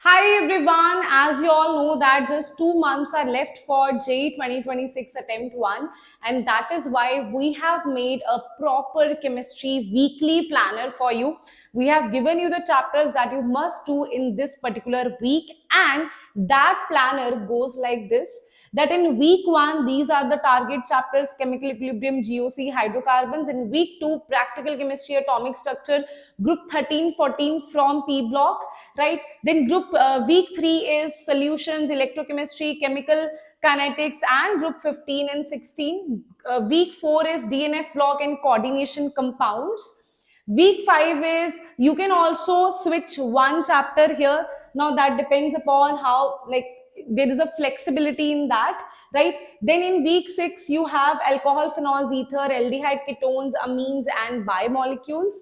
Hi everyone, as you all know that just 2 months are left for JEE 2026 attempt 1, and that is why we have made a proper chemistry weekly planner for you. We have given you the chapters that you must do in this particular week, and that planner goes like this: that in week 1 these are the target chapters: chemical equilibrium, GOC, hydrocarbons. In week 2, practical chemistry, atomic structure, group 13 14 from P block, right? Then group week 3 is solutions, electrochemistry, chemical kinetics, and group 15 and 16. Week 4 is DNF block and coordination compounds. Week 5 is, you can also switch one chapter here. Now that depends upon how, like, there is a flexibility in that, right? Then in week 6 you have alcohol, phenols, ether, aldehyde, ketones, amines, and biomolecules.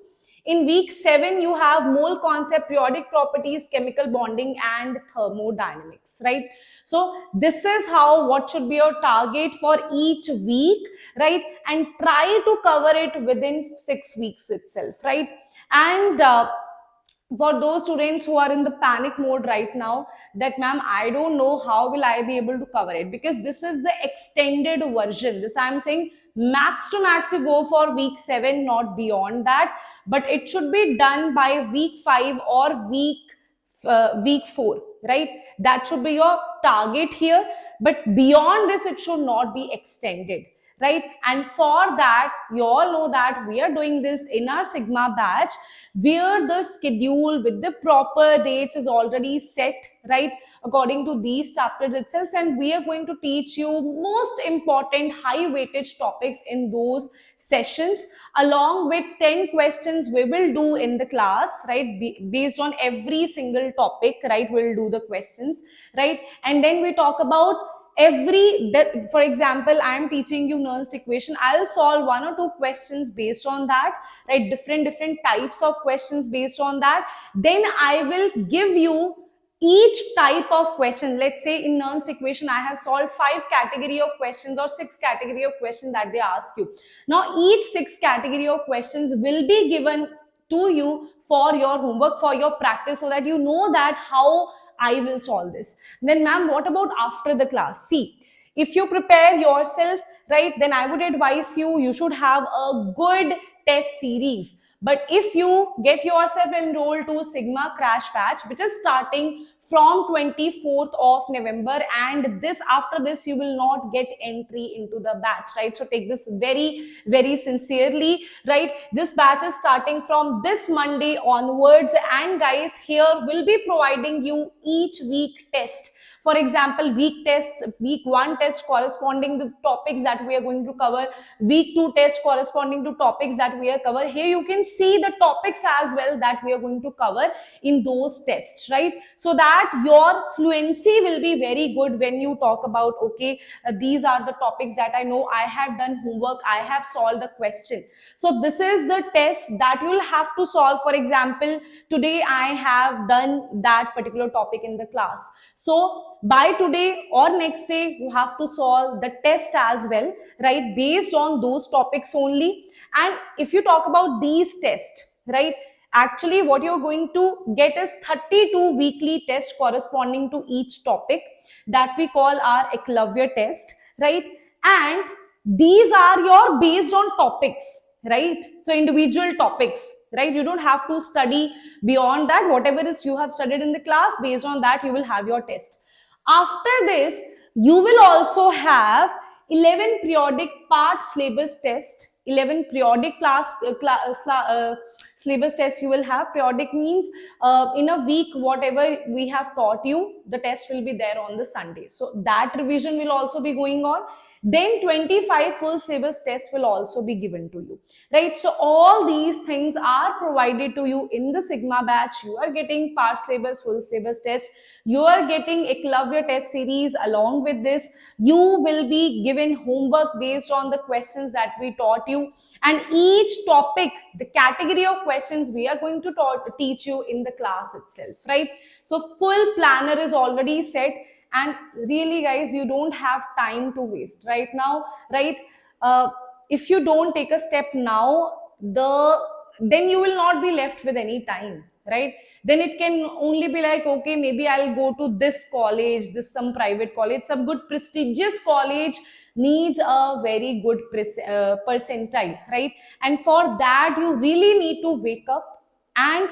In week 7 you have mole concept, periodic properties, chemical bonding, and thermodynamics, right? So this is how what should be your target for each week, right? And try to cover it within 6 weeks itself, right? And for those students who are in the panic mode right now, that ma'am, I don't know how will I be able to cover it, because this is the extended version. This I'm saying max to max you go for week 7, not beyond that, but it should be done by week 5 or week 4, right? That should be your target here, but beyond this it should not be extended, right? And for that, you all know that we are doing this in our Sigma batch, where the schedule with the proper dates is already set, right, according to these chapters itself. And we are going to teach you most important high weightage topics in those sessions, along with 10 questions we will do in the class, right? Based on every single topic, right? We'll do the questions, right? And then we talk about for example, I am teaching you Nernst equation. I'll solve one or two questions based on that, right? Different types of questions based on that. Then I will give you each type of question. Let's say in Nernst equation I have solved 5 category of questions or 6 category of questions that they ask you. Now each 6 category of questions will be given to you for your homework, for your practice, so that you know that how I will solve this. Then ma'am, what about after the class? See, if you prepare yourself, right, then I would advise you should have a good test series. But if you get yourself enrolled to Sigma Crash Batch, which is starting from 24th of November, and this after this you will not get entry into the batch, right? So take this very sincerely, right? This batch is starting from this Monday onwards, and guys, here we'll be providing you each week test. For example, week 1 test corresponding to topics that we are going to cover, week 2 test corresponding to topics that we are cover. Here you can see the topics as well that we are going to cover in those tests, right? So that your fluency will be very good when you talk about, okay, these are the topics that I know, I have done homework, I have solved the question. So this is the test that you will have to solve. For example, today I have done that particular topic in the class, so by today or next day you have to solve the test as well, right, based on those topics only. And if you talk about these tests, right, actually what you're going to get is 32 weekly tests corresponding to each topic, that we call our Eclavier test, right? And these are your based on topics, right? So individual topics, right? You don't have to study beyond that. Whatever is you have studied in the class, based on that you will have your test. After this, you will also have 11 periodic part syllabus test, 11 periodic syllabus test you will have. Periodic means in a week, whatever we have taught you, the test will be there on the Sunday. So that revision will also be going on. Then 25 full syllabus tests will also be given to you, right? So all these things are provided to you in the Sigma batch. You are getting part syllabus, full syllabus test, you are getting Eclavier test series. Along with this, you will be given homework based on the questions that we taught you, and each topic, the category of questions we are going to teach you in the class itself, right? So full planner is already set, and really guys, you don't have time to waste right now, right? If you don't take a step now, then you will not be left with any time, right? then it can only be like, okay, maybe I'll go to this college, this some private college, some good prestigious college needs a very good percentile, right? And for that you really need to wake up and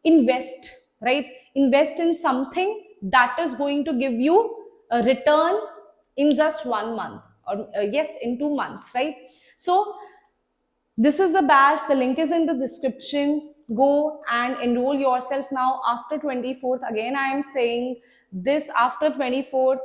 invest, right? Invest in something that is going to give you a return in just 1 month, or yes, in 2 months, right? So this is the batch. The link is in the description. Go and enroll yourself now after 24th. Again, I am saying this, after 24th,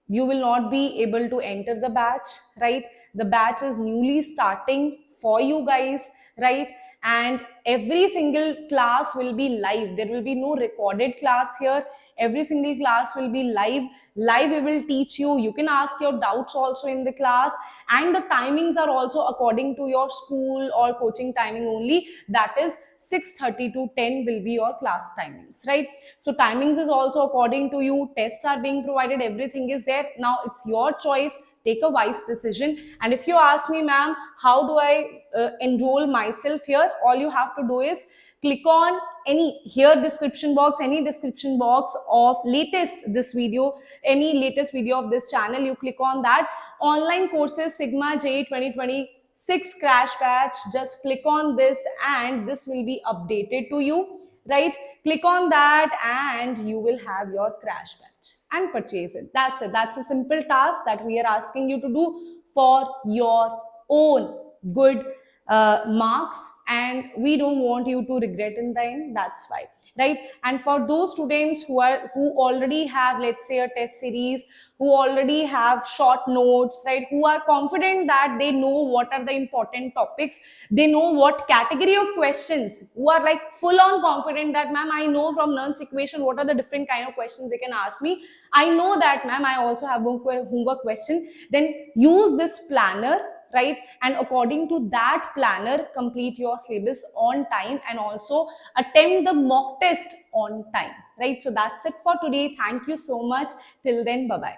you will not be able to enter the batch, right? The batch is newly starting for you guys, right? And every single class will be live. There will be no recorded class here. Every single class will be live. Live we will teach you. You can ask your doubts also in the class, and the timings are also according to your school or coaching timing only. That is 6:30 to 10 will be your class timings, right? So timings is also according to you. Tests are being provided. Everything is there. Now it's your choice. Take a wise decision. And if you ask me, ma'am, how do I enroll myself here? All you have to do is click on any here description box, any description box of latest this video, any latest video of this channel. You click on that online courses Sigma JEE 2026 crash batch. Just click on this and this will be updated to you, right? Click on that and you will have your crash batch and purchase it. That's it. That's a simple task that we are asking you to do for your own good marks, and we don't want you to regret in the end. That's why, right? And for those students who already have, let's say, a test series, who already have short notes, right, who are confident that they know what are the important topics, they know what category of questions, who are like full on confident that, ma'am, I know from Nernst equation what are the different kind of questions they can ask me, I know that, ma'am, I also have homework question, then use this planner, right? And according to that planner, complete your syllabus on time and also attempt the mock test on time, right? So that's it for today. Thank you so much. Till then, bye bye.